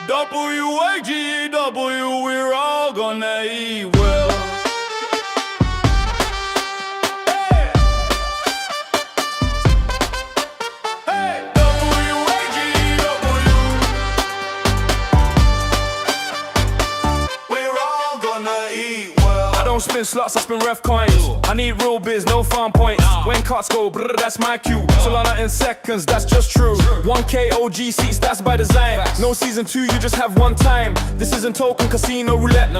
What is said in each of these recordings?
W-A-G-W, we're all gonna eat well. Hey! Hey! W-A-G-W, we're all gonna eat well. I don't spin slots, I spin ref coins. I need real biz, no farm points. When carts go brr, that's my cue. Solana in seconds, that's just true. 1K OG seats, that's by design. No season 2, you just have one time. This isn't token casino roulette.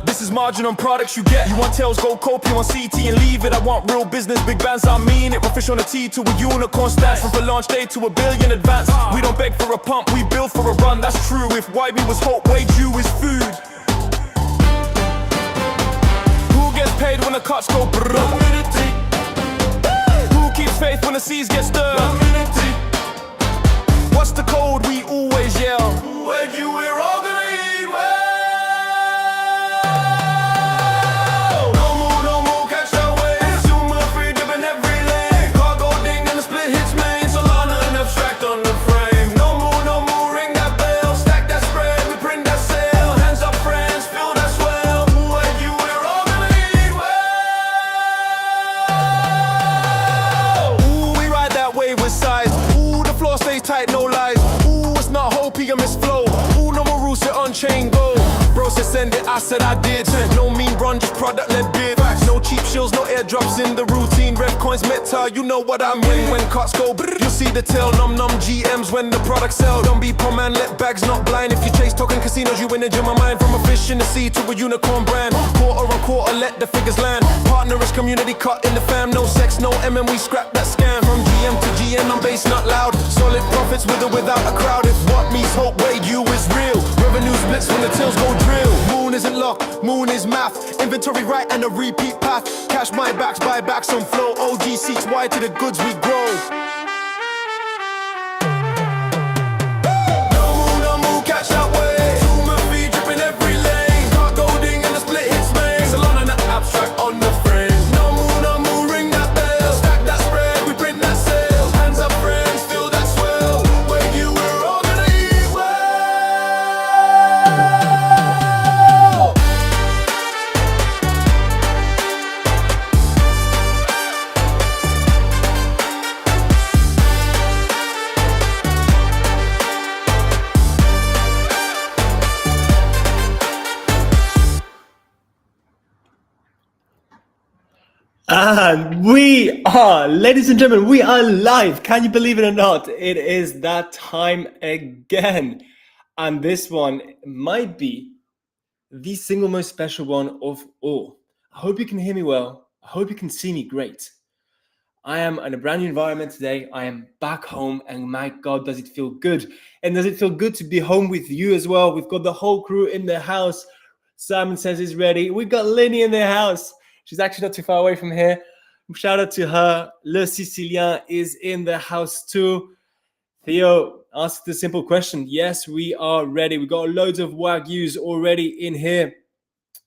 This is margin on products you get. You want tails, go cope, you want CT and leave it. I want real business, big bands, I mean it. We're fish on a T to a unicorn stance. From the launch day to $1 billion advance. We don't beg for a pump, we build for a run, that's true. If YB was hope, wage you is food. Who gets paid when the cuts go brr? Who keeps faith when the seas get stirred? What's the code? We always yell. Where you, we're all gonna eat well. No more, catch that wave. Zoomer free dipping every lane. Cargo ding and the split hits main. Solana and abstract on the frame. No more, ring that bell. Stack that spread, we print that sale. Hands up friends, feel that swell. Where you, we're all gonna eat well. Ooh, we ride that wave with size. Ooh, the floor stays tight, no lies. Ooh, it's not hope, he miss flow. Ooh, no more rules, sit on chain, go. Bro said send it, I said I did. No mean run, just product led bid. No cheap shills, no airdrops in the routine. Rev coins, meta, you know what I mean. When cuts go, you'll see the tail. Num GMs when the product sell. Don't be poor man, let bags not blind. If you chase token casinos, you win a gym of mine. From a fish in the sea to a unicorn brand. Quarter on quarter, let the figures land. Partnerish community cut in the fam. No sex, no MM, we scrap that scam. From GM to GN, I'm bass not loud. Solid profits with or without a crowd. If what meets hope, wait, you is real. Revenue splits when the tails go drill. Moon isn't luck, moon is math. Inventory right and a repeat path. Cash my backs, buy back some flow. OG seats wide to the goods we grow. No more, catch that wave. Zoomer feed dripping every lane. Cargo ding and the split hits main. Solana and abstract on the frame. No more, ring that bell. Stack that spread, we print that sale. Hands up friends, feel that swell. Where you, we're all gonna eat well. And we are, ladies and gentlemen, we are live. Can you believe it or not? It is that time again. And this one might be the single most special one of all. I hope you can hear me well. I hope you can see me great. I am in a brand new environment today. I am back home, and my God, does it feel good. And does it feel good to be home with you as well? We've got the whole crew in the house. Simon says he's ready. We've got Lenny in the house. She's actually not too far away from here. Shout out to her. Le Sicilien is in the house too. Theo asked the simple question. Yes, we are ready. We got loads of Wagyus already in here.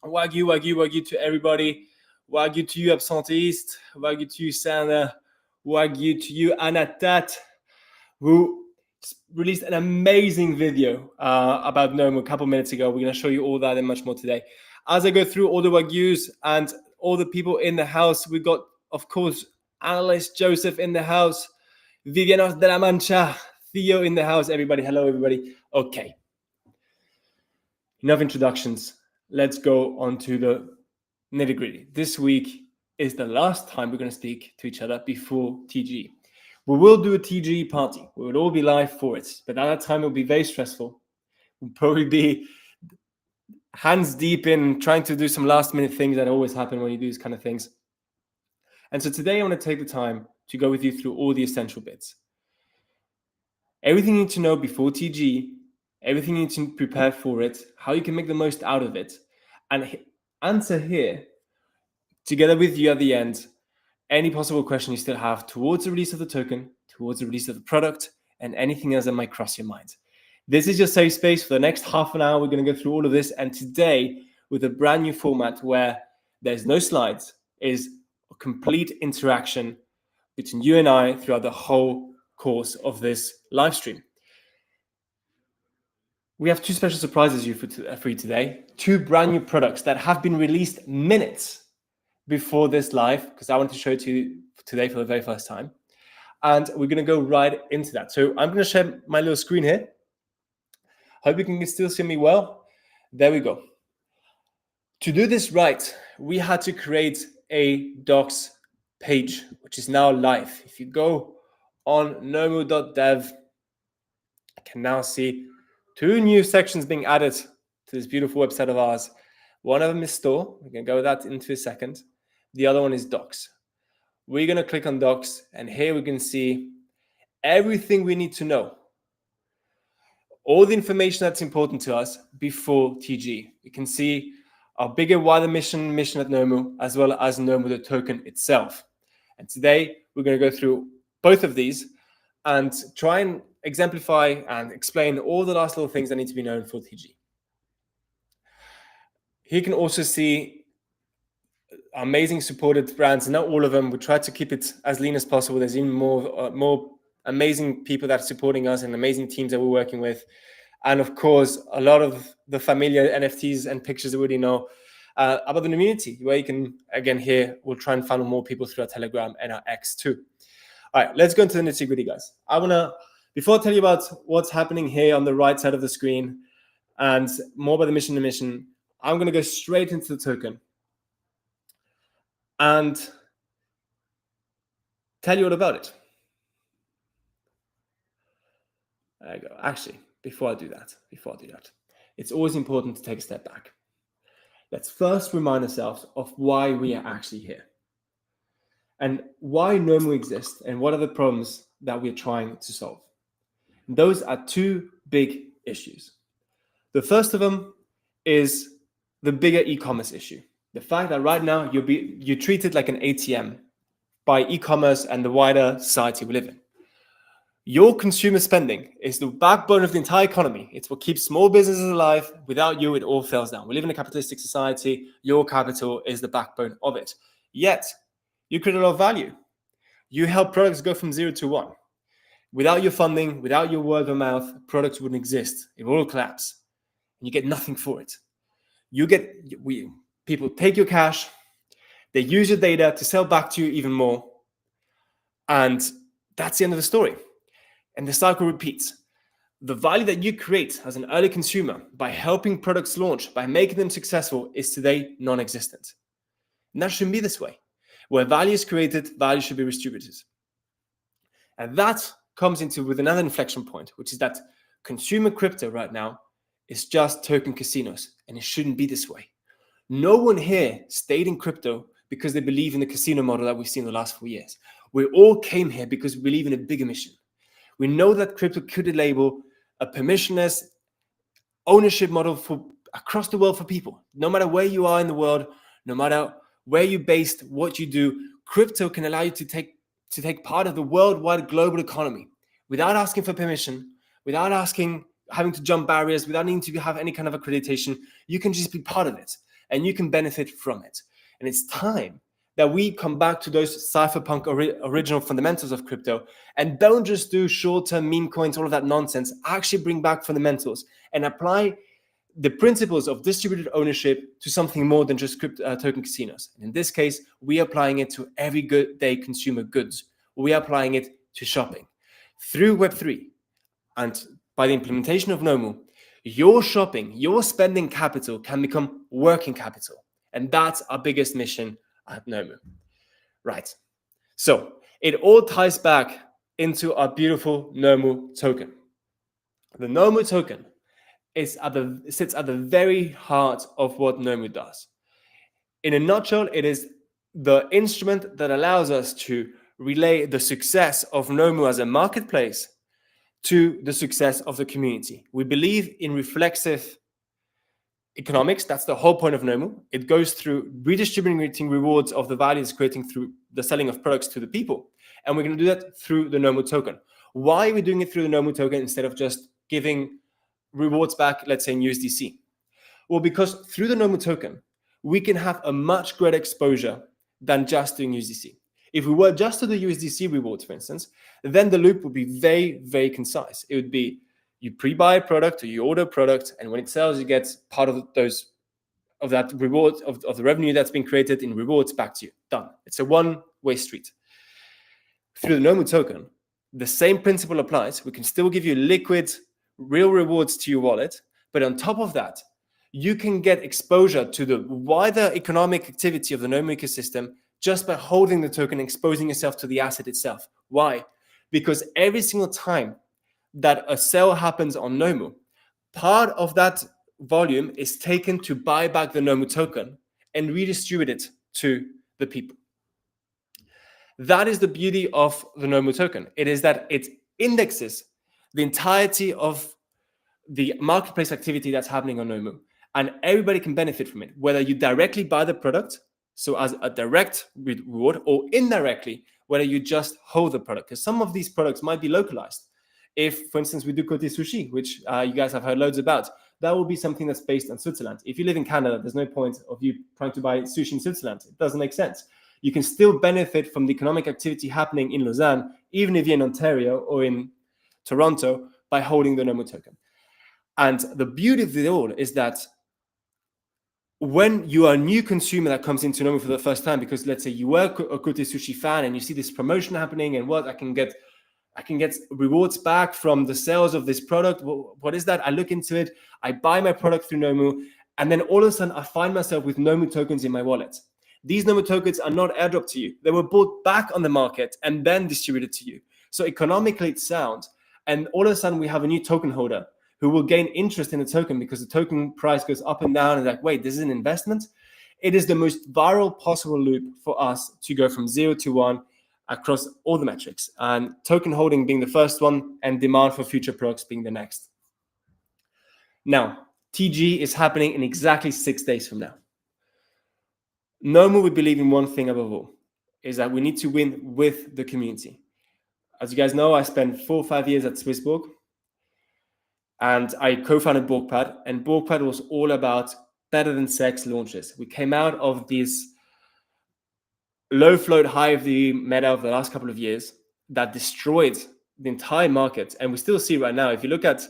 Wagyu to everybody. Wagyu to you, absenteist. Wagyu to you, Sana. Wagyu to you, Anatat, who released an amazing video about Nomu a couple minutes ago. We're going to show you all that and much more today. As I go through all the Wagyus and all the people in the house, we got, of course, Analyst Joseph in the house, Vivianos de la Mancha, Theo in the house. Everybody, hello, everybody. Okay. Enough introductions. Let's go on to the nitty-gritty. This week is the last time we're going to speak to each other before TG. We will do a TG party. We will all be live for it. But at that time, it will be very stressful. We'll probably be hands deep in trying to do some last minute things that always happen when you do these kind of things. And so today I want to take the time to go with you through all the essential bits. Everything you need to know before TG, everything you need to prepare for it, how you can make the most out of it, and answer here, together with you at the end, any possible question you still have towards the release of the token, towards the release of the product, and anything else that might cross your mind. This is your safe space. For the next half an hour, we're going to go through all of this. And today, with a brand new format where there's no slides, is a complete interaction between you and I throughout the whole course of this live stream. we have two special surprises for you today. Two brand new products that have been released minutes before this live, because I want to show it to you today for the very first time. And we're going to go right into that. So I'm going to share my little screen here. Hope you can still see me well. There we go. To do this right, we had to create a docs page, which is now live. If you go on nomu.dev, I can now see two new sections being added to this beautiful website of ours. One of them is store. We're going to go with that into a second. The other one is docs. We're going to click on docs, and here we can see everything we need to know. All the information that's important to us before TG. You can see our bigger, wider mission at Nomu, as well as Nomu, the token itself. And today, we're going to go through both of these and try and exemplify and explain all the last little things that need to be known for TG. Here you can also see amazing supported brands, not all of them. We try to keep it as lean as possible. There's even more amazing people that are supporting us and amazing teams that we're working with. And of course, a lot of the familiar NFTs and pictures that we already know about the community, where you can, again, here, we'll try and funnel more people through our Telegram and our X too. All right, let's go into the nitty-gritty, guys. Before I tell you about what's happening here on the right side of the screen and more about the mission, I'm going to go straight into the token and tell you all about it. There you go. Actually, before I do that, it's always important to take a step back. Let's first remind ourselves of why we are actually here and why Nomu exists and what are the problems that we're trying to solve. And those are two big issues. The first of them is the bigger e-commerce issue. The fact that right now you're treated like an ATM by e-commerce and the wider society we live in. Your consumer spending is the backbone of the entire economy. It's what keeps small businesses alive. Without you, it all fails down. We live in a capitalistic society. Your capital is the backbone of it. Yet, you create a lot of value. You help products go from 0 to 1. Without your funding, without your word of mouth, products wouldn't exist. It will all collapse. And you get nothing for it. People take your cash, they use your data to sell back to you even more. And that's the end of the story. And the cycle repeats. The value that you create as an early consumer by helping products launch, by making them successful, is today non-existent. And that shouldn't be this way. Where value is created, value should be distributed. And that comes with another inflection point, which is that consumer crypto right now is just token casinos, and it shouldn't be this way. No one here stayed in crypto because they believe in the casino model that we've seen in the last 4 years. We all came here because we believe in a bigger mission. We know that crypto could enable a permissionless ownership model for across the world for people. No matter where you are in the world, no matter where you're based, what you do, crypto can allow you to take part of the worldwide global economy without asking for permission, without having to jump barriers, without needing to have any kind of accreditation. You can just be part of it and you can benefit from it. And it's time that we come back to those cypherpunk original fundamentals of crypto and don't just do short-term meme coins, all of that nonsense. Actually bring back fundamentals and apply the principles of distributed ownership to something more than just token casinos. And in this case, we are applying it to everyday consumer goods. We are applying it to shopping. Through Web3 and by the implementation of Nomu, your shopping, your spending capital can become working capital. And that's our biggest mission at Nomu. Right. So it all ties back into our beautiful Nomu token. The Nomu token sits at the very heart of what Nomu does. In a nutshell, it is the instrument that allows us to relay the success of Nomu as a marketplace to the success of the community. We believe in reflexive economics. That's the whole point of Nomu. It goes through redistributing rewards of the value it's creating through the selling of products to the people. And we're going to do that through the Nomu token. Why are we doing it through the Nomu token instead of just giving rewards back, let's say in USDC? Well, because through the Nomu token, we can have a much greater exposure than just doing USDC. If we were just to do USDC rewards, for instance, then the loop would be very, very concise. It would be You pre-buy a product or you order a product, and when it sells, you get part of that reward of the revenue that's been created in rewards back to you. Done. It's a one-way street. Through the Nomu token, the same principle applies. We can still give you liquid, real rewards to your wallet, but on top of that, you can get exposure to the wider economic activity of the Nomu ecosystem just by holding the token, exposing yourself to the asset itself. Why? Because every single time that a sale happens on Nomu, part of that volume is taken to buy back the Nomu token and redistribute it to the people. That is the beauty of the Nomu token. It is that it indexes the entirety of the marketplace activity that's happening on Nomu, and everybody can benefit from it, whether you directly buy the product, so as a direct reward, or indirectly, whether you just hold the product, because some of these products might be localized. If, for instance, we do Côté Sushi, which you guys have heard loads about, that will be something that's based on Switzerland. If you live in Canada, there's no point of you trying to buy sushi in Switzerland. It doesn't make sense. You can still benefit from the economic activity happening in Lausanne, even if you're in Ontario or in Toronto, by holding the Nomu token. And the beauty of it all is that when you are a new consumer that comes into Nomu for the first time, because let's say you were a Côté Sushi fan and you see this promotion happening and what I can get rewards back from the sales of this product. What is that? I look into it, I buy my product through Nomu, and then all of a sudden I find myself with Nomu tokens in my wallet. These Nomu tokens are not airdropped to you. They were bought back on the market and then distributed to you. So economically it's sound. And all of a sudden we have a new token holder who will gain interest in the token because the token price goes up and down and like, wait, this is an investment. It is the most viral possible loop for us to go from 0 to 1 across all the metrics, and token holding being the first one and demand for future products being the next. Now, TG is happening in exactly 6 days from now. Nomu, we believe in one thing above all, is that we need to win with the community. As you guys know, I spent 4 or 5 years at Swissborg, and I co-founded BorgPad, and BorgPad was all about better than sex launches. We came out of this low float, high of the meta of the last couple of years that destroyed the entire market. And we still see right now, if you look at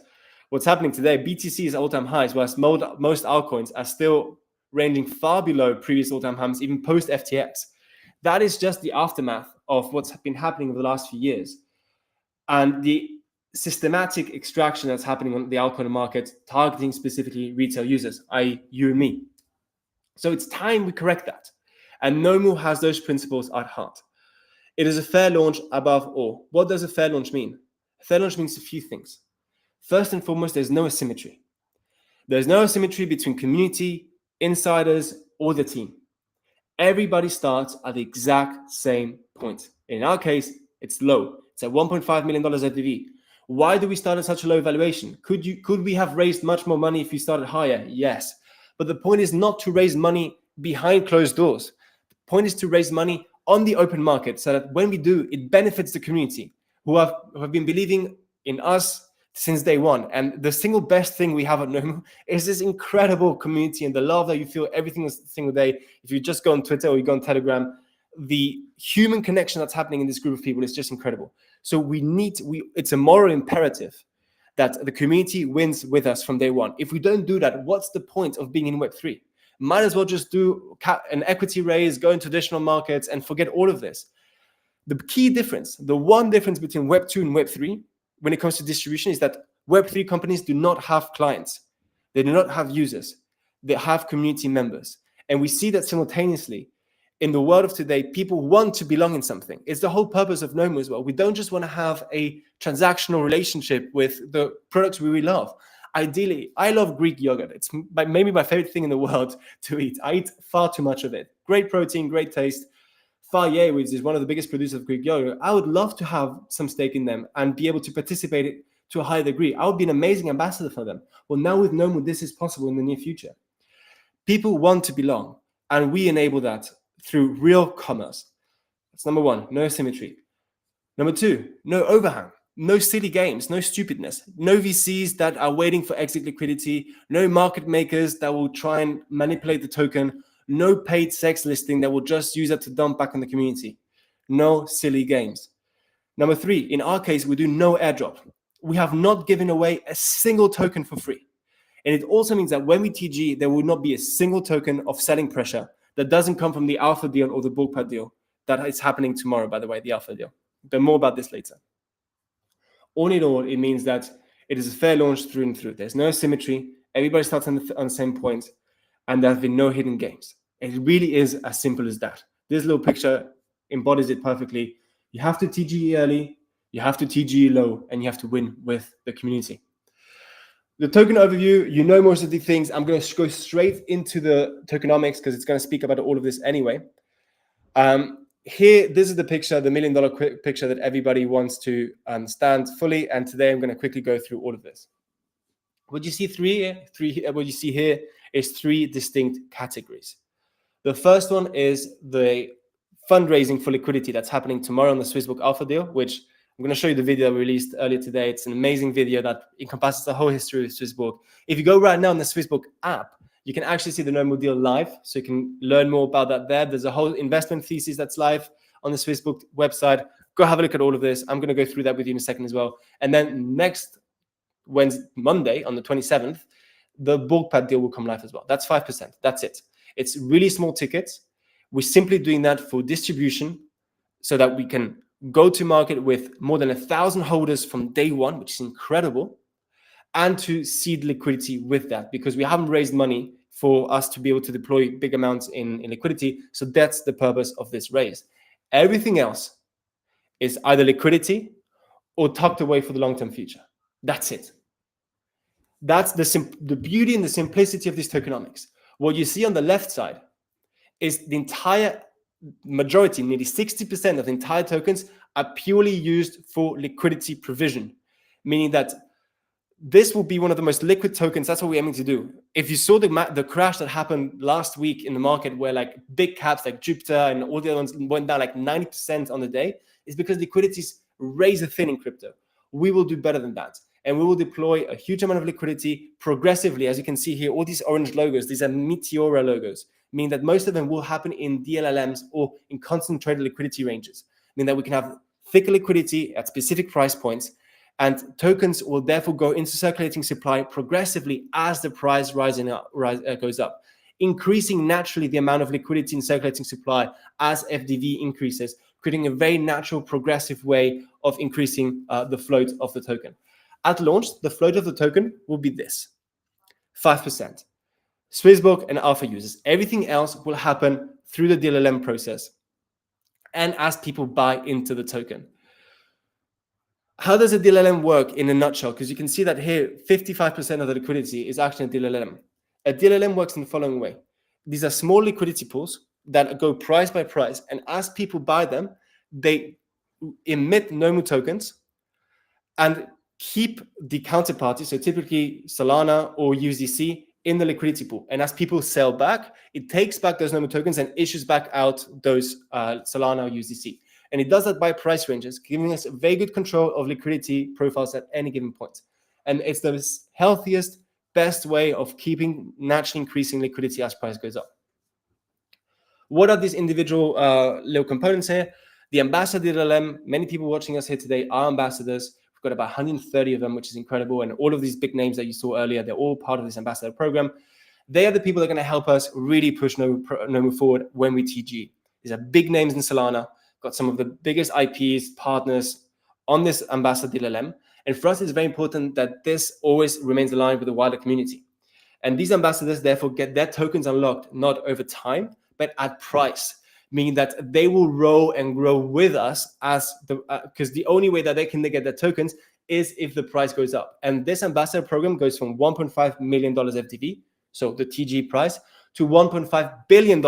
what's happening today, BTC is all-time highs, whereas most altcoins are still ranging far below previous all-time highs, even post FTX. That is just the aftermath of what's been happening over the last few years. And the systematic extraction that's happening on the altcoin market, targeting specifically retail users, i.e. you and me. So it's time we correct that. And Nomu has those principles at heart. It is a fair launch above all. What does a fair launch mean? A fair launch means a few things. First and foremost, there's no asymmetry. There's no asymmetry between community, insiders, or the team. Everybody starts at the exact same point. In our case, it's low. It's at $1.5 million LTV. Why do we start at such a low valuation? Could we have raised much more money if we started higher? Yes. But the point is not to raise money behind closed doors. The point is to raise money on the open market so that when we do, it benefits the community who have been believing in us since day one. And the single best thing we have at Nomu is this incredible community and the love that you feel every single day. If you just go on Twitter or you go on Telegram, the human connection that's happening in this group of people is just incredible. So it's a moral imperative that the community wins with us from day one. If we don't do that, what's the point of being in Web3? Might as well just do an equity raise, go into traditional markets and forget all of this. The key difference, the one difference between Web2 and Web3 when it comes to distribution is that Web3 companies do not have clients. They do not have users. They have community members. And we see that simultaneously in the world of today, people want to belong in something. It's the whole purpose of Nomu as well. We don't just want to have a transactional relationship with the products we really love. Ideally, I love Greek yogurt. It's maybe my favorite thing in the world to eat. I eat far too much of it. Great protein, great taste. Far-Ye, which is one of the biggest producers of Greek yogurt, I would love to have some stake in them and be able to participate to a high degree. I would be an amazing ambassador for them. Well, now with Nomu, this is possible in the near future. People want to belong, and we enable that through real commerce. That's number one, no asymmetry. Number two, no overhang. No silly games, no stupidness, no VCs that are waiting for exit liquidity, no market makers that will try and manipulate the token, no paid sex listing that will just use it to dump back on the community. No silly games. Number three, in our case, we do no airdrop. we have not given away a single token for free. And it also means that when we TG, there will not be a single token of selling pressure that doesn't come from the alpha deal or the bullpad deal that is happening tomorrow, by the way, the alpha deal. But more about this later. All in all, it means that it is a fair launch through and through. There's no asymmetry. Everybody starts on the same point, and there have been no hidden games. It really is as simple as that. This little picture embodies it perfectly. You have to TG early, you have to TG low, and you have to win with the community. The token overview, you know most of the things. I'm going to go straight into the tokenomics because it's going to speak about all of this anyway. Here, this is the picture, the $1 million picture that everybody wants to understand fully. And today I'm going to quickly go through all of this. What you see what you see here is three distinct categories. The first one is the fundraising for liquidity that's happening tomorrow on the Swissbook Alpha deal, which I'm going to show you the video we released earlier today. It's an amazing video that encompasses the whole history of Swissbook. If you go right now on the Swissbook app, you can actually see the Nomu deal live, so you can learn more about that there. There's a whole investment thesis that's live on the Swissbook website. Go have a look at all of this. I'm going to go through that with you in a second as well. And then next Monday, on the 27th, the bullpad deal will come live as well. That's 5%. That's it. It's really small tickets. We're simply doing that for distribution so that we can go to market with more than 1,000 holders from day one, which is incredible, and to seed liquidity with that, because we haven't raised money for us to be able to deploy big amounts in liquidity. So that's the purpose of this raise. Everything else is either liquidity or tucked away for the long-term future. That's it. That's the beauty and the simplicity of this tokenomics. What you see on the left side is the entire majority, nearly 60% of the entire tokens are purely used for liquidity provision, meaning that this will be one of the most liquid tokens. That's what we're aiming to do. If you saw the crash that happened last week in the market, where like big caps like Jupiter and all the other ones went down like 90% on the day, is because liquidity is razor thin in crypto. We will do better than that. And we will deploy a huge amount of liquidity progressively. As you can see here, all these orange logos, these are Meteora logos, meaning that most of them will happen in DLLMs or in concentrated liquidity ranges, meaning that we can have thicker liquidity at specific price points, and tokens will therefore go into circulating supply progressively as the price goes up, increasing naturally the amount of liquidity in circulating supply as FDV increases, creating a very natural progressive way of increasing the float of the token. At launch, the float of the token will be this, 5%. Swissbook and Alpha users. Everything else will happen through the DLLM process and as people buy into the token. How does a DLLM work in a nutshell? Because you can see that here, 55% of the liquidity is actually a DLLM. A DLLM works in the following way. These are small liquidity pools that go price by price, and as people buy them, they emit Nomu tokens and keep the counterparty, so typically Solana or USDC, in the liquidity pool. And as people sell back, it takes back those Nomu tokens and issues back out those Solana or USDC. And it does that by price ranges, giving us a very good control of liquidity profiles at any given point. And it's the healthiest, best way of keeping naturally increasing liquidity as price goes up. What are these individual little components here? The Ambassador DLLM, many people watching us here today are ambassadors. We've got about 130 of them, which is incredible. And all of these big names that you saw earlier, they're all part of this ambassador program. They are the people that are going to help us really push Nomu forward when we TG. These are big names in Solana, got some of the biggest IPs, partners on this Ambassador DLLM. And for us, it's very important that this always remains aligned with the wider community. And these ambassadors therefore get their tokens unlocked, not over time, but at price, meaning that they will roll and grow with us as because the only way that they can get their tokens is if the price goes up. And this ambassador program goes from $1.5 million FDV, so the TG price, to $1.5 billion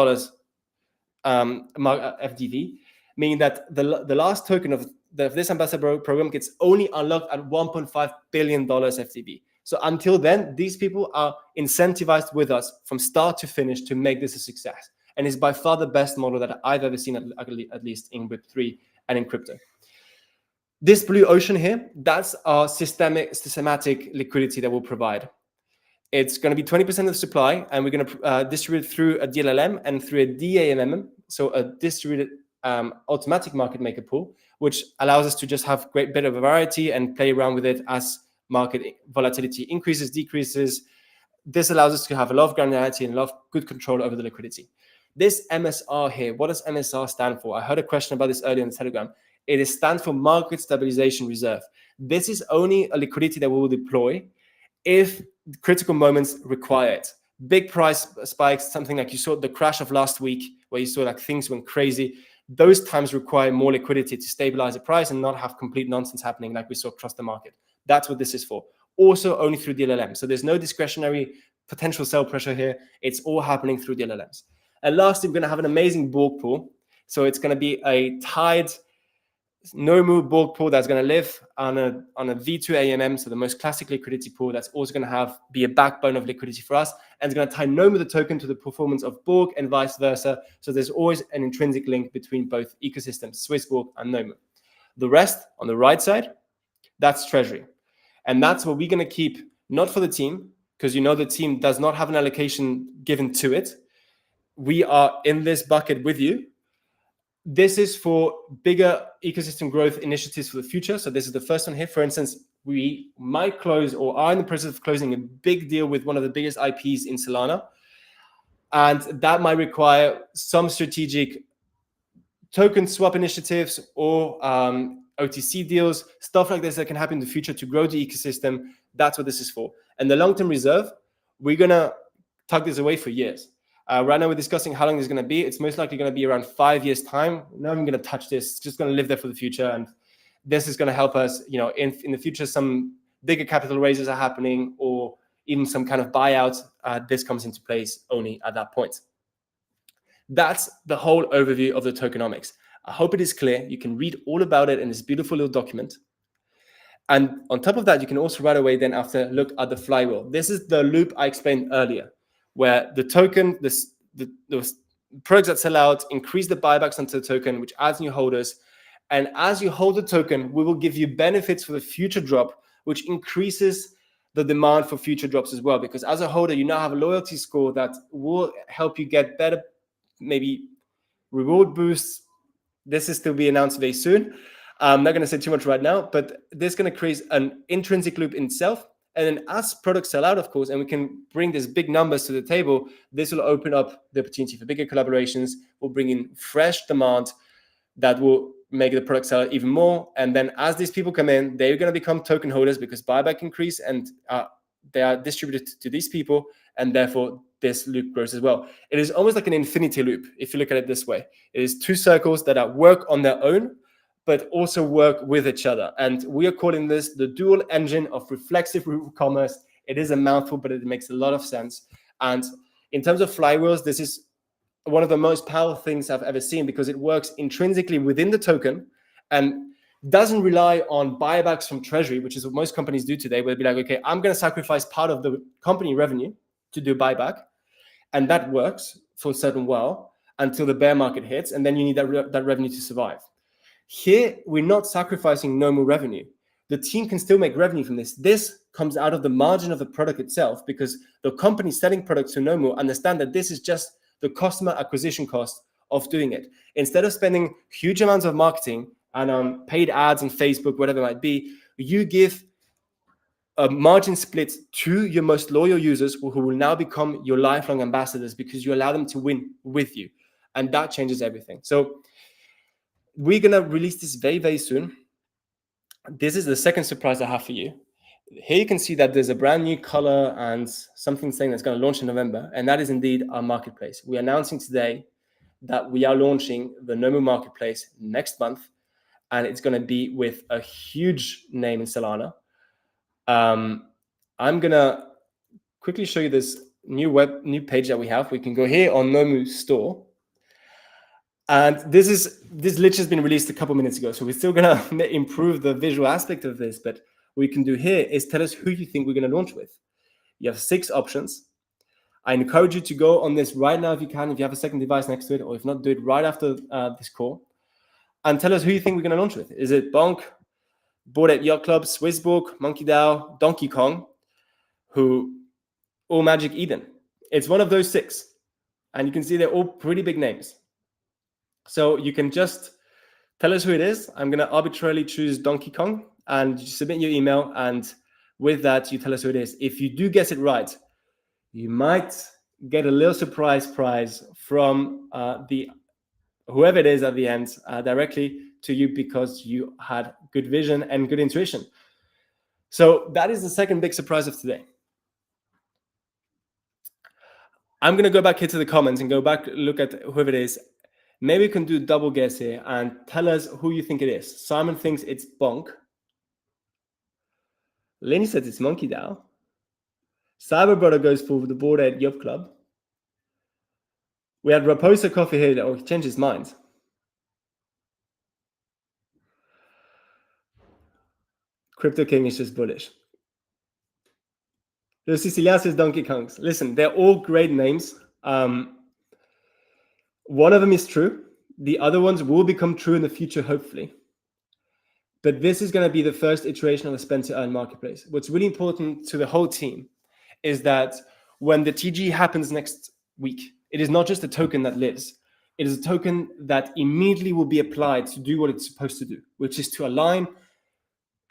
FDV, meaning that the last token of this ambassador program gets only unlocked at $1.5 billion FDV. So until then, these people are incentivized with us from start to finish to make this a success. And it's by far the best model that I've ever seen, at least in Web3 and in crypto. This blue ocean here, that's our systematic liquidity that we'll provide. It's going to be 20% of the supply, and we're going to distribute through a DLLM and through a DAMM, so a distributed automatic market maker pool, which allows us to just have great bit of variety and play around with it as market volatility increases, decreases. This allows us to have a lot of granularity and a lot of good control over the liquidity. This MSR here, what does MSR stand for? I heard a question about this earlier in the Telegram. It stands for Market Stabilization Reserve. This is only a liquidity that we will deploy if critical moments require it. Big price spikes, something like you saw the crash of last week, where you saw like things went crazy. Those times require more liquidity to stabilize the price and not have complete nonsense happening like we saw across the market. That's what this is for. Also only through the LLM. So there's no discretionary potential sell pressure here. It's all happening through the LLMs. And lastly, we're going to have an amazing Borg pool. So it's going to be a tied Nomu Borg pool that's going to live on a V2 AMM, so the most classic liquidity pool that's also going to be a backbone of liquidity for us. And it's going to tie Nomu, the token, to the performance of Borg and vice versa. So there's always an intrinsic link between both ecosystems, Swissborg and Nomu. The rest on the right side, that's treasury. And that's what we're going to keep, not for the team, because the team does not have an allocation given to it. We are in this bucket with you. This is for bigger ecosystem growth initiatives for the future. So this is the first one here. For instance, we might close or are in the process of closing a big deal with one of the biggest IPs in Solana. And that might require some strategic token swap initiatives or OTC deals, stuff like this that can happen in the future to grow the ecosystem. That's what this is for. And the long-term reserve, we're going to tuck this away for years. Right now, we're discussing how long this is going to be. It's most likely going to be around 5 years' time. Not even going to touch this. It's just going to live there for the future. And this is going to help us, in the future, some bigger capital raises are happening or even some kind of buyout. This comes into place only at that point. That's the whole overview of the tokenomics. I hope it is clear. You can read all about it in this beautiful little document. And on top of that, you can also right away then after look at the flywheel. This is the loop I explained earlier, where the token, the products that sell out increase the buybacks onto the token, which adds new holders. And as you hold the token, we will give you benefits for the future drop, which increases the demand for future drops as well. Because as a holder, you now have a loyalty score that will help you get better, maybe reward boosts. This is to be announced very soon. I'm not going to say too much right now, but this is going to create an intrinsic loop in itself. And then as products sell out, of course, and we can bring these big numbers to the table, this will open up the opportunity for bigger collaborations, will bring in fresh demand that will make the product sell out even more. And then as these people come in, they're going to become token holders because buyback increase and they are distributed to these people. And therefore, this loop grows as well. It is almost like an infinity loop, if you look at it this way. It is two circles that work on their own, but also work with each other. And we are calling this the dual engine of reflexive commerce. It is a mouthful, but it makes a lot of sense. And in terms of flywheels, this is one of the most powerful things I've ever seen because it works intrinsically within the token and doesn't rely on buybacks from treasury, which is what most companies do today, where they'll be like, okay, I'm going to sacrifice part of the company revenue to do buyback. And that works for a certain while until the bear market hits. And then you need that revenue to survive. Here, we're not sacrificing Nomu revenue. The team can still make revenue from this. This comes out of the margin of the product itself because the company selling products to Nomu understand that this is just the customer acquisition cost of doing it. Instead of spending huge amounts of marketing and paid ads on Facebook, whatever it might be, you give a margin split to your most loyal users who will now become your lifelong ambassadors because you allow them to win with you. And that changes everything. So we're going to release this very, very soon. This is the second surprise I have for you. Here you can see that there's a brand new color and something saying that's going to launch in November. And that is indeed our marketplace. We're announcing today that we are launching the Nomu marketplace next month. And it's going to be with a huge name in Solana. I'm going to quickly show you this new page that we have. We can go here on Nomu store. And this literally has been released a couple minutes ago. So we're still going to improve the visual aspect of this. But what we can do here is tell us who you think we're going to launch with. You have 6 options. I encourage you to go on this right now if you can, if you have a second device next to it, or if not, do it right after this call. And tell us who you think we're going to launch with. Is it Bonk, Bored Ape Yacht Club, Swissborg, Monkey DAO, Donkey Kong, or Magic Eden? It's one of those 6. And you can see they're all pretty big names. So you can just Tell us who it is. I'm going to arbitrarily choose Donkey Kong, and you submit your email, and with that, you tell us who it is. If you do guess it right, you might get a little surprise prize from whoever it is at the end directly to you, because you had good vision and good intuition. So that is the second big surprise of today. I'm going to go back here to the comments and go back, look at whoever it is. Maybe we can do double guess here and tell us who you think it is. Simon thinks it's Bonk. Lenny says it's Monkey DAO. Cyber Brother goes for the Bored Ape Yup Club. We had Raposa Coffee here. Oh, he changed his mind. Crypto King is just bullish. Sicilian says Donkey Kongs. Listen, they're all great names. One of them is true. The other ones will become true in the future, hopefully. But this is going to be the first iteration of the Spend to Earn marketplace. What's really important to the whole team is that when the TG happens next week, it is not just a token that lives. It is a token that immediately will be applied to do what it's supposed to do, which is to align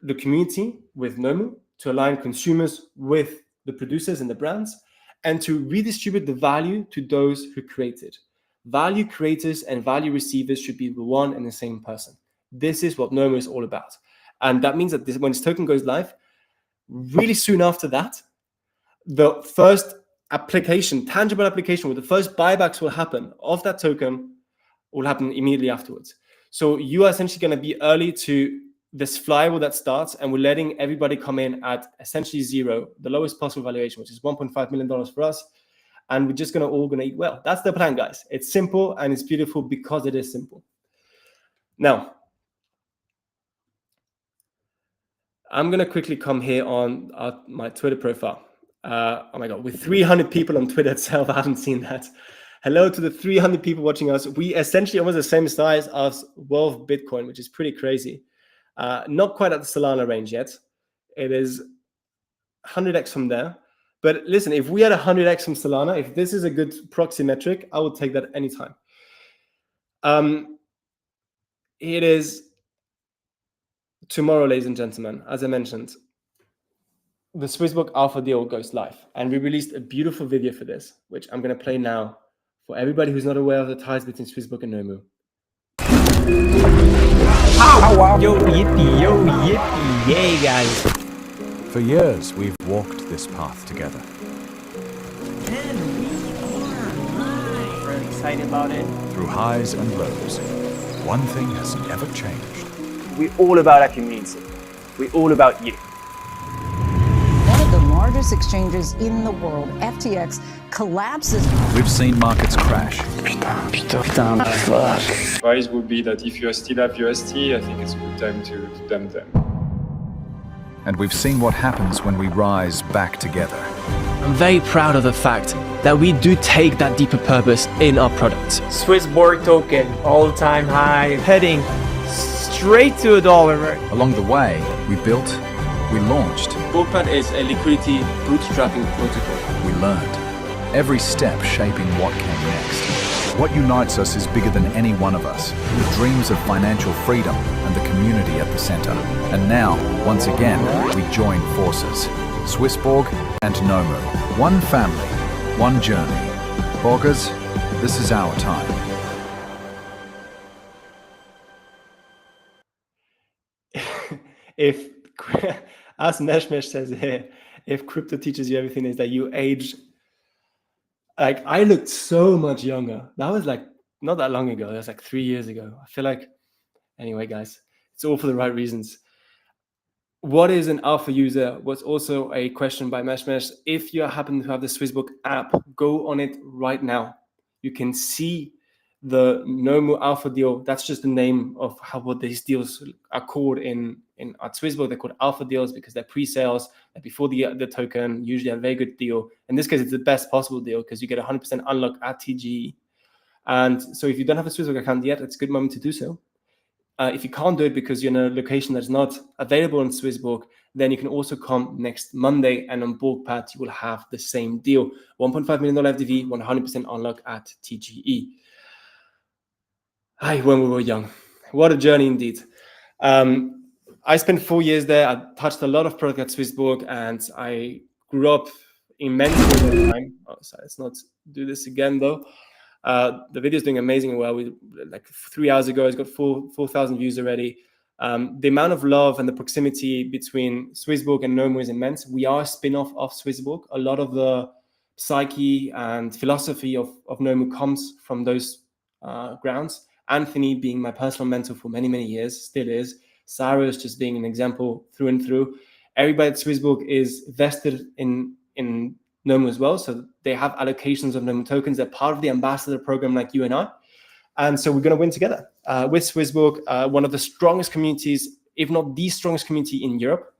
the community with Nomu, to align consumers with the producers and the brands, and to redistribute the value to those who create it. Value creators and value receivers should be the one and the same person. This is what Nomu is all about. And that means that when this token goes live, really soon after that, the first application, tangible application, where the first buybacks will happen of that token will happen immediately afterwards. So you are essentially going to be early to this flywheel that starts, and we're letting everybody come in at essentially zero, the lowest possible valuation, which is $1.5 million for us. And we're just all going to eat well. That's the plan, guys. It's simple and it's beautiful because it is simple. Now, I'm going to quickly come here on my Twitter profile. Oh my God, with 300 people on Twitter itself, I haven't seen that. Hello to the 300 people watching us. We essentially almost the same size as Wolf Bitcoin, which is pretty crazy. Not quite at the Solana range yet. It is 100x from there. But listen, if we had 100x from Solana, if this is a good proxy metric, I would take that anytime. It is tomorrow, ladies and gentlemen, as I mentioned, the Swissbook Alpha deal goes live. And we released a beautiful video for this, which I'm going to play now for everybody who's not aware of the ties between Swissbook and Nomu. Oh, wow. Yo, yippee, yay, guys. For years, we've walked this path together. And we are really excited about it. Through highs and lows, one thing has never changed. We're all about our community. We're all about you. One of the largest exchanges in the world, FTX, collapses. We've seen markets crash. Advice would be that if you still have UST, I think it's a good time to dump them. And we've seen what happens when we rise back together. I'm very proud of the fact that we do take that deeper purpose in our products. Swissborg token, all-time high, heading straight to $1. Along the way, we built, we launched, Borgpad is a liquidity bootstrapping protocol. we learned. Every step shaping what came next. What unites us is bigger than any one of us. The dreams of financial freedom and the community at the center. And now, once again, we join forces. Swissborg and Nomu. One family, one journey. Borgers, this is our time. If, as Meshmesh says here, if crypto teaches you everything, is that you age. Like, I looked so much younger. That was like not that long ago. That was like 3 years ago. I feel like, anyway, guys, it's all for the right reasons. What is an alpha user? Was also a question by Meshmesh. If you happen to have the Swissbook app, go on it right now. You can see the Nomu Alpha deal. That's just the name of what these deals are called at Swissbook. They're called Alpha deals because they're pre-sales. They're before the token, usually a very good deal. In this case, it's the best possible deal because you get 100% unlock at TGE. And so if you don't have a Swissbook account yet, it's a good moment to do so. If you can't do it because you're in a location that's not available on Swissbook, then you can also come next Monday, and on Borgpad, you will have the same deal. $1.5 million FDV, 100% unlock at TGE. When we were young. what a journey indeed. I spent 4 years there. I touched a lot of product at Swissborg, and I grew up immensely in that time. Oh, sorry, let's not do this again though. The video is doing amazingly well. We like 3 hours ago, it's got 4,000 views already. The amount of love and the proximity between Swissborg and Nomu is immense. We are a spin-off of Swissborg. A lot of the psyche and philosophy of Nomu comes from those grounds. Anthony being my personal mentor for many, many years, still is. Cyrus just being an example through and through. Everybody at Swissborg is vested in Nomu as well. So they have allocations of Nomu tokens. They're part of the ambassador program like you and I. And so we're going to win together with Swissborg, one of the strongest communities, if not the strongest community in Europe.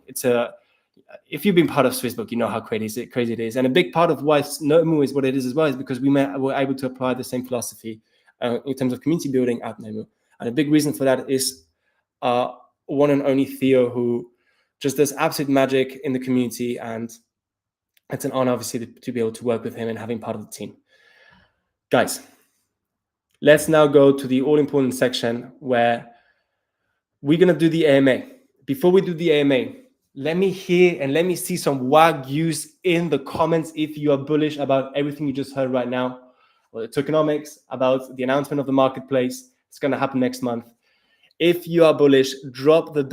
If you've been part of Swissborg, you know how crazy it is. And a big part of why Nomu is what it is as well is because we were able to apply the same philosophy in terms of community building at Nomu. And a big reason for that is one and only Theo, who just does absolute magic in the community. And it's an honor, obviously, to be able to work with him and having part of the team. Guys, let's now go to the all-important section where we're going to do the AMA. Before we do the AMA, let me hear and let me see some wagyus in the comments if you are bullish about everything you just heard right now. Well, the tokenomics, about the announcement of the marketplace. It's going to happen next month. If you are bullish, drop a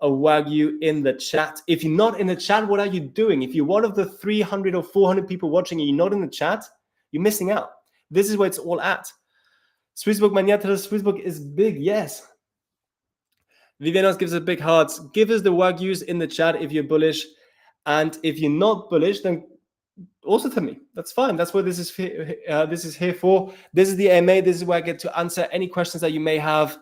wagyu in the chat. If you're not in the chat, what are you doing? If you're one of the 300 or 400 people watching and you're not in the chat, you're missing out. This is where it's all at. Swissborg Maniata, Swissborg is big, yes. Vivianos gives us big hearts. Give us the wagyus in the chat if you're bullish. And if you're not bullish, then also tell me. That's fine. That's what this is here for. This is the AMA. This is where I get to answer any questions that you may have.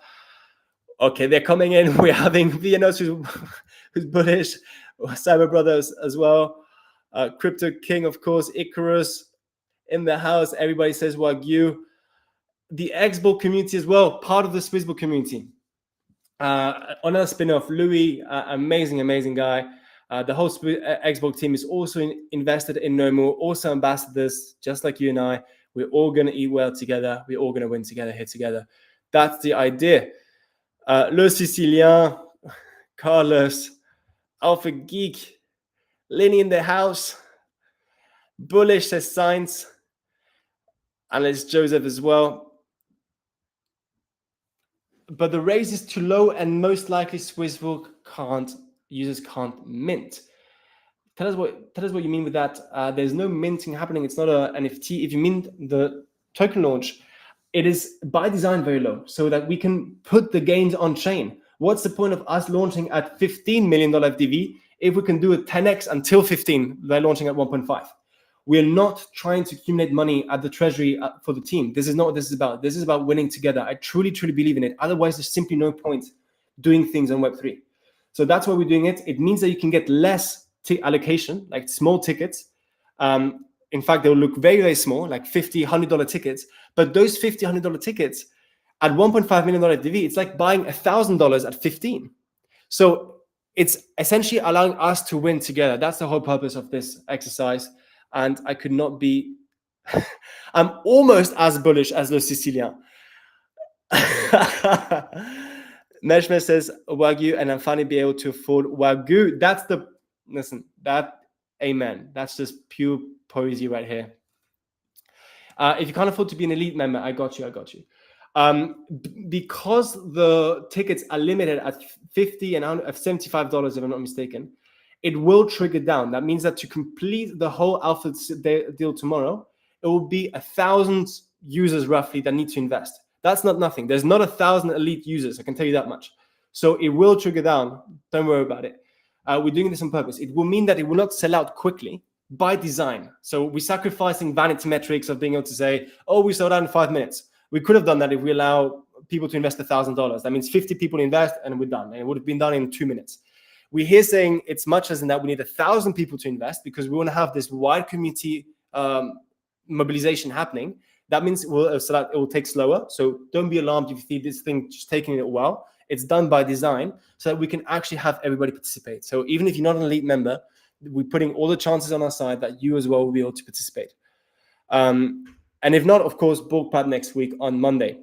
Okay, they're coming in. We're having Vianos who's bullish. Cyber Brothers as well. Crypto King, of course. Icarus in the house. Everybody says wagyu. The Xbox community as well, part of the Swissborg community. Another spin-off, Louis, amazing guy. The whole Xbox team is also invested in Nomu, also ambassadors, just like you and I. We're all going to eat well together. We're all going to win together, here together. That's the idea. Le Sicilien, Carlos, Alpha Geek, Lenny in the house, bullish says Science, and there's Joseph as well. But the raise is too low, and most likely Swissborg users can't mint. Tell us what you mean with that. There's no minting happening. It's not an NFT. If you mint the token launch, it is by design very low so that we can put the gains on chain. What's the point of us launching at $15 million FDV if we can do a 10x until 15 by launching at 1.5? We're not trying to accumulate money at the treasury for the team. This is not what this is about. This is about winning together. I truly believe in it. Otherwise, there's simply no point doing things on Web3. So that's why we're doing it. It means that you can get less allocation, like small tickets. In fact, they'll look very small, like $50, $100 tickets. But those $50, $100 tickets at $1.5 million FDV, it's like buying $1,000 at 15. So it's essentially allowing us to win together. That's the whole purpose of this exercise. And I could not be, I'm almost as bullish as Le Sicilien. Meshmesh says Wagyu, and I'm finally be able to afford Wagyu. Amen. That's just pure poesy right here. If you can't afford to be an elite member, I got you. Because the tickets are limited at $50 and $75, if I'm not mistaken, it will trigger down. That means that to complete the whole alpha deal tomorrow, it will be 1,000 users roughly that need to invest. That's not nothing. There's not 1,000 elite users, I can tell you that much. So it will trigger down. Don't worry about it. We're doing this on purpose. It will mean that it will not sell out quickly by design. So we're sacrificing vanity metrics of being able to say, oh, we sold out in 5 minutes. We could have done that if we allow people to invest $1,000. That means 50 people invest and we're done. And it would have been done in 2 minutes. We're here saying it's much less than that. We need 1,000 people to invest because we want to have this wide community mobilization happening. That means it will take slower. So don't be alarmed if you see this thing just taking a while. It's done by design so that we can actually have everybody participate. So even if you're not an elite member, we're putting all the chances on our side that you as well will be able to participate. And if not, of course, BorgPad next week on Monday.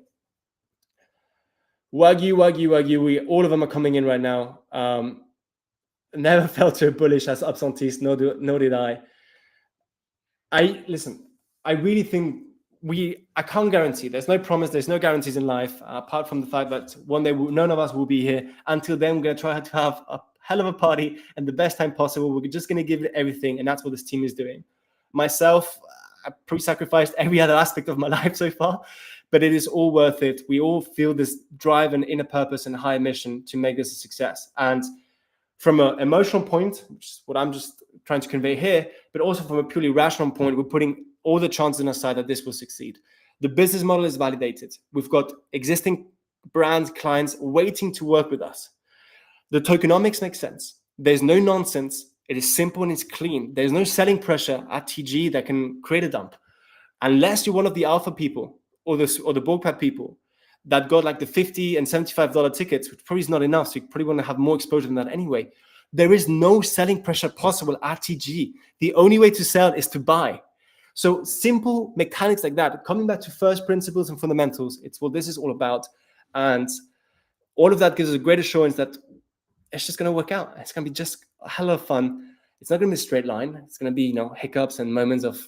Wagyu. All of them are coming in right now. Never felt so bullish as absentiste, nor did I. Listen, I really think I can't guarantee. There's no promise. There's no guarantees in life, apart from the fact that one day none of us will be here. Until then, we're going to try to have a hell of a party and the best time possible. We're just going to give it everything, and that's what this team is doing. Myself, I probably sacrificed every other aspect of my life so far, but it is all worth it. We all feel this drive and inner purpose and high mission to make this a success. And from an emotional point, which is what I'm just trying to convey here, but also from a purely rational point, we're putting all the chances on our side that this will succeed. The business model is validated. We've got existing brand clients waiting to work with us. The tokenomics make sense. There's no nonsense. It is simple and it's clean. There's no selling pressure at TG that can create a dump. Unless you're one of the alpha people or the BorgPad people that got like the $50 and $75 tickets, which probably is not enough. So you probably want to have more exposure than that anyway. There is no selling pressure possible at TG. The only way to sell is to buy. So simple mechanics like that, coming back to first principles and fundamentals, it's what this is all about. And all of that gives us a great assurance that it's just going to work out. It's going to be just a hell of fun. It's not going to be a straight line. It's going to be, hiccups and moments of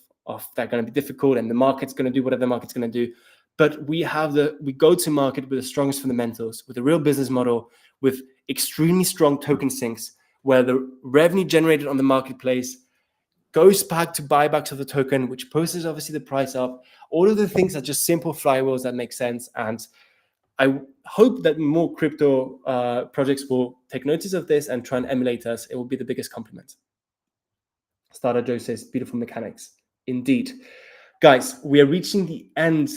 that are going to be difficult, and the market's going to do whatever the market's going to do. But we go to market with the strongest fundamentals, with a real business model, with extremely strong token sinks, where the revenue generated on the marketplace goes back to buybacks of the token, which pushes obviously the price up. All of the things are just simple flywheels that make sense. And I hope that more crypto projects will take notice of this and try and emulate us. It will be the biggest compliment. Starter Joe says, beautiful mechanics. Indeed. Guys, we are reaching the end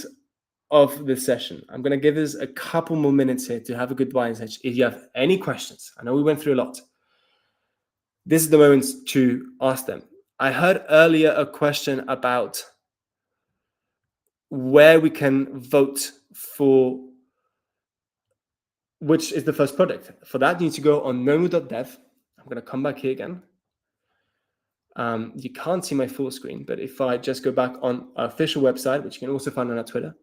of the session. I'm going to give us a couple more minutes here to have a goodbye and such. If you have any questions, I know we went through a lot. This is the moment to ask them. I heard earlier a question about where we can vote for which is the first project. For that, you need to go on nomu.dev. I'm going to come back here again. You can't see my full screen, but if I just go back on our official website, which you can also find on our Twitter,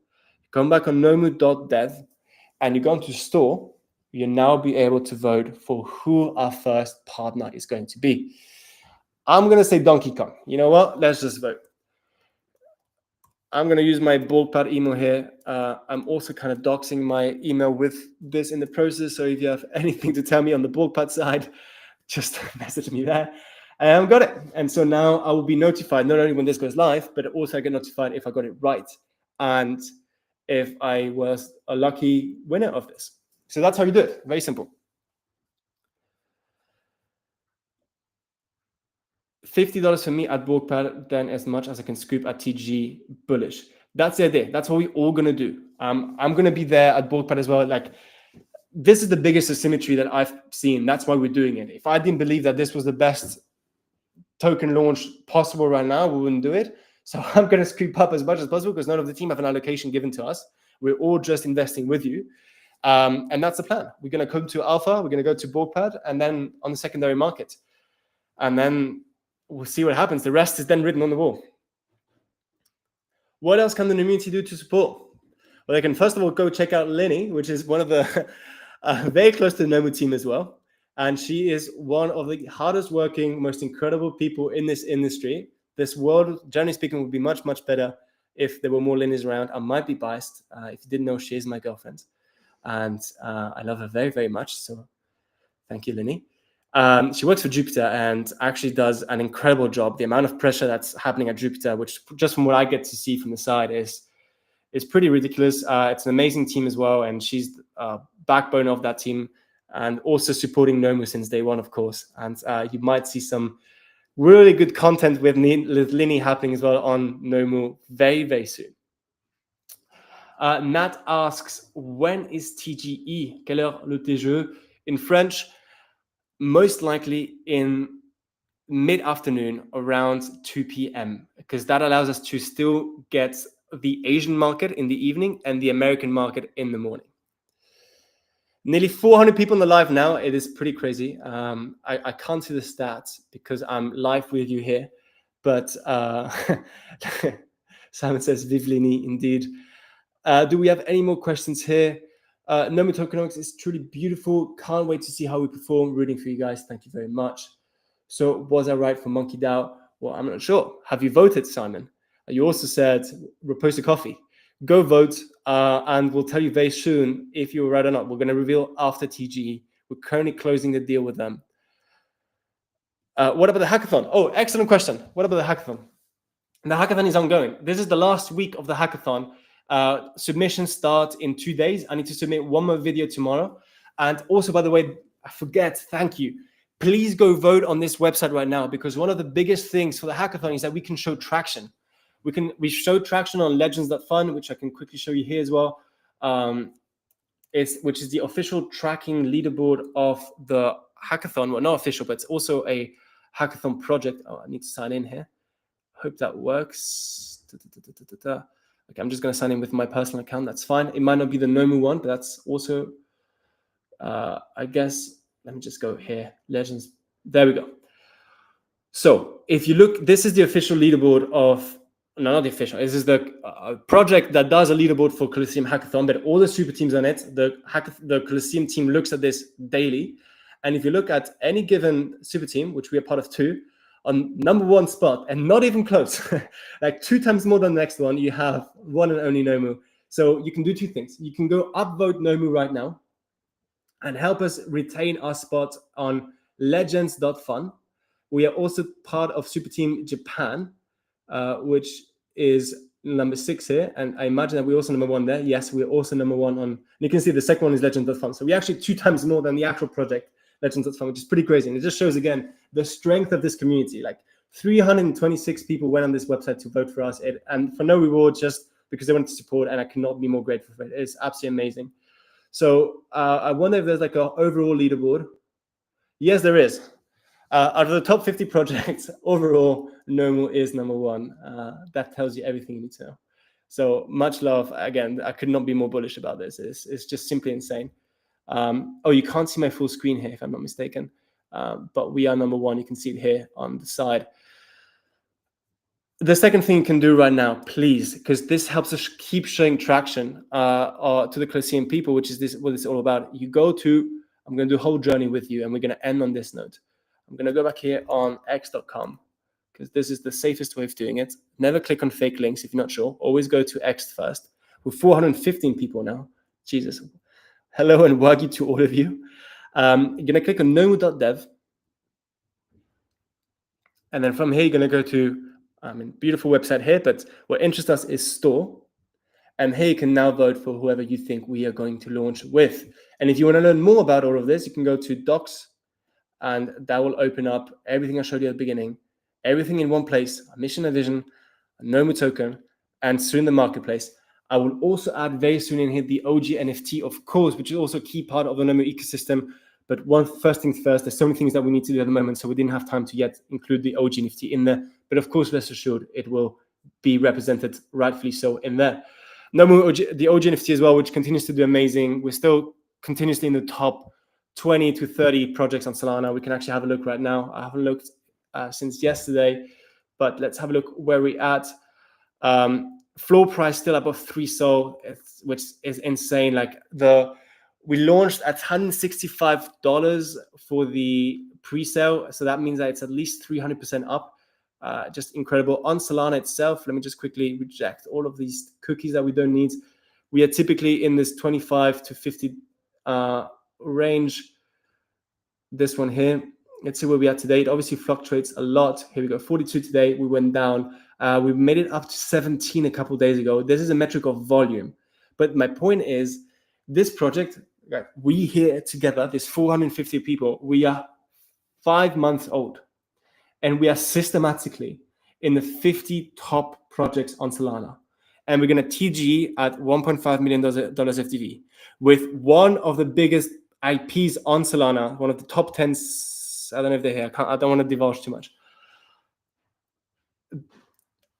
come back on nomu.dev, and you go into store, you'll now be able to vote for who our first partner is going to be. I'm going to say Donkey Kong. You know what? Let's just vote. I'm going to use my BorgPad email here. I'm also kind of doxing my email with this in the process. So if you have anything to tell me on the BorgPad side, just message me there. I've got it. And so now I will be notified not only when this goes live, but also I get notified if I got it right and if I was a lucky winner of this. So that's how you do it. Very simple. $50 for me at BorgPad, then as much as I can scoop at TG bullish. That's the idea. That's what we're all going to do. I'm going to be there at BorgPad as well. Like, this is the biggest asymmetry that I've seen. That's why we're doing it. If I didn't believe that this was the best token launch possible right now, we wouldn't do it. So I'm going to scoop up as much as possible because none of the team have an allocation given to us. We're all just investing with you. And that's the plan. We're going to come to Alpha. We're going to go to BorgPad and then on the secondary market. And then we'll see what happens. The rest is then written on the wall. What else can the community do to support? Well, they can first of all go check out Lenny, which is one of the very close to the Nomu team as well. And she is one of the hardest working, most incredible people in this industry. This world, generally speaking, would be much, much better if there were more Lennys around. I might be biased. If you didn't know, she is my girlfriend. And I love her very, very much. So thank you, Lenny. She works for Jupiter and actually does an incredible job. The amount of pressure that's happening at Jupiter, which just from what I get to see from the side is pretty ridiculous. It's an amazing team as well. And she's backbone of that team and also supporting Nomu since day one, of course. And you might see some really good content with Lenny happening as well on Nomu very, very soon. Nat asks, when is TGE? Quelle heure le TGE? In French, most likely in mid-afternoon around 2 p.m. because that allows us to still get the Asian market in the evening and the American market in the morning. Nearly 400 people in the live now. It is pretty crazy. I can't see the stats because I'm live with you here, but Simon says, Vive Lenny, indeed. Do we have any more questions here? Nomu Tokenomics is truly beautiful. Can't wait to see how we perform. Rooting for you guys. Thank you very much. So was I right for Monkey DAO? Well, I'm not sure. Have you voted, Simon? You also said repost a coffee. Go vote, and we'll tell you very soon if you were right or not. We're going to reveal after TGE. We're currently closing the deal with them. What about the hackathon? Oh, excellent question. What about the hackathon? The hackathon is ongoing. This is the last week of the hackathon. Submissions start in 2 days. I need to submit one more video tomorrow. And also, by the way, I forget, thank you. Please go vote on this website right now, because one of the biggest things for the hackathon is that we can show traction. We show traction on legends.fun, which I can quickly show you here as well. Which is the official tracking leaderboard of the hackathon. Well, not official, but it's also a hackathon project. Oh, I need to sign in here. Hope that works. Okay, I'm just going to sign in with my personal account. That's fine. It might not be the Nomu one, but that's also, I guess, let me just go here. Legends. There we go. So if you look, this is the official leaderboard of, no, not the official. This is the project that does a leaderboard for Colosseum Hackathon, but all the super teams on it. The Colosseum team looks at this daily. And if you look at any given super team, which we are part of 2, on number 1 spot, and not even close, like 2 times more than the next one, you have one and only Nomu. So you can do 2 things. You can go upvote Nomu right now and help us retain our spot on legends.fun. We are also part of Super Team Japan, which is number 6 here. And I imagine that we're also number 1 there. Yes, we're also number 1 on, and you can see the second one is legends.fun. So we're actually 2 times more than the actual project, legends.fun, which is pretty crazy. And it just shows, again, the strength of this community. Like 326 people went on this website to vote for us, and for no reward, just because they wanted to support, and I cannot be more grateful for it. It's absolutely amazing. So I wonder if there's like an overall leaderboard. Yes, there is. Out of the top 50 projects, overall, Nomu is number 1. That tells you everything you need to know. So much love. Again, I could not be more bullish about this. It's just simply insane. Oh, you can't see my full screen here, if I'm not mistaken. But we are number 1. You can see it here on the side. The second thing you can do right now, please, because this helps us keep showing traction to the Colosseum people, which is what it's all about. You go to, I'm going to do a whole journey with you, and we're going to end on this note. I'm going to go back here on x.com, because this is the safest way of doing it. Never click on fake links if you're not sure. Always go to X first. We're 415 people now. Jesus. Hello and wagyu to all of you. You're going to click on nomu.dev. And then from here, you're going to go to, beautiful website here, but what interests us is store. And here you can now vote for whoever you think we are going to launch with. And if you want to learn more about all of this, you can go to docs, and that will open up everything I showed you at the beginning, everything in one place, a mission, a vision, a Nomu token, and soon the marketplace. I will also add very soon in here the OG NFT, of course, which is also a key part of the Nomu ecosystem. But first things first, there's so many things that we need to do at the moment, so we didn't have time to yet include the OG NFT in there. But of course, rest assured, it will be represented rightfully so in there. Nomu, the OG NFT as well, which continues to do amazing. We're still continuously in the top 20 to 30 projects on Solana. We can actually have a look right now. I haven't looked since yesterday, but let's have a look where we're at. Floor price still above 3 SOL, which is insane. Like we launched at $165 for the pre-sale, so that means that it's at least 300% up. Just incredible. On Solana itself, let me just quickly reject all of these cookies that we don't need. We are typically in this 25 to 50 range. This one here, let's see where we are today. It obviously fluctuates a lot. Here we go, 42 today. We went down. We made it up to 17 a couple days ago. This is a metric of volume. But my point is, this project, we here together, there's 450 people. We are 5 months old. And we are systematically in the 50 top projects on Solana. And we're going to TGE at $1.5 million FDV with one of the biggest IPs on Solana, one of the top 10. I don't know if they're here. I don't want to divulge too much.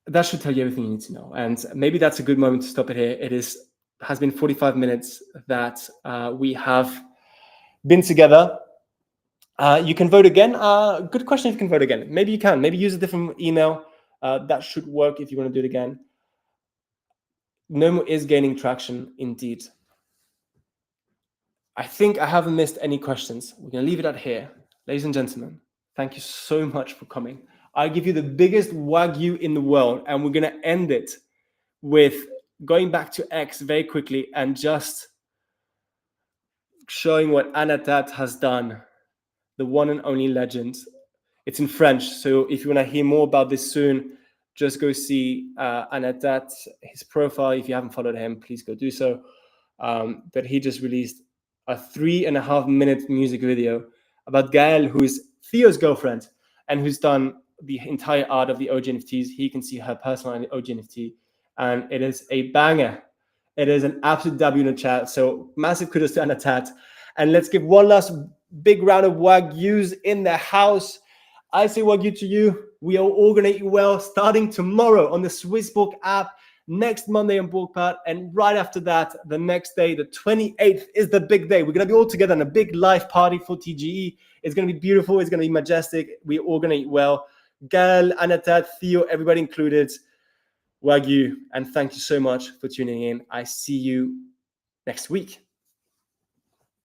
That should tell you everything you need to know. And maybe that's a good moment to stop it here. It has been 45 minutes that we have been together. You can vote again. Good question if you can vote again. Maybe you can. Maybe use a different email. That should work if you want to do it again. Nomu is gaining traction indeed. I think I haven't missed any questions. We're going to leave it at here. Ladies and gentlemen, thank you so much for coming. I'll give you the biggest Wagyu in the world, and we're going to end it with going back to X very quickly and just showing what Anatat has done, the one and only legend. It's in French, so if you want to hear more about this soon, just go see Anatat, his profile. If you haven't followed him, please go do so. But he just released a 3.5-minute music video about Gaëlle, who is Theo's girlfriend and who's done the entire art of the OG NFTs. He can see her personal OG NFT, and it is a banger. It is an absolute W in the chat. So massive kudos to Anatat. And let's give one last big round of Wagyus in the house. I say Wagyu to you. We are all going to eat well starting tomorrow on the Swissbook app, next Monday on Bookpad, and right after that, the next day, the 28th, is the big day. We're going to be all together in a big live party for TGE. It's going to be beautiful. It's going to be majestic. We're all going to eat well. Gaëlle, Anatat, Theo, everybody included. Wagyu, and thank you so much for tuning in. I see you next week.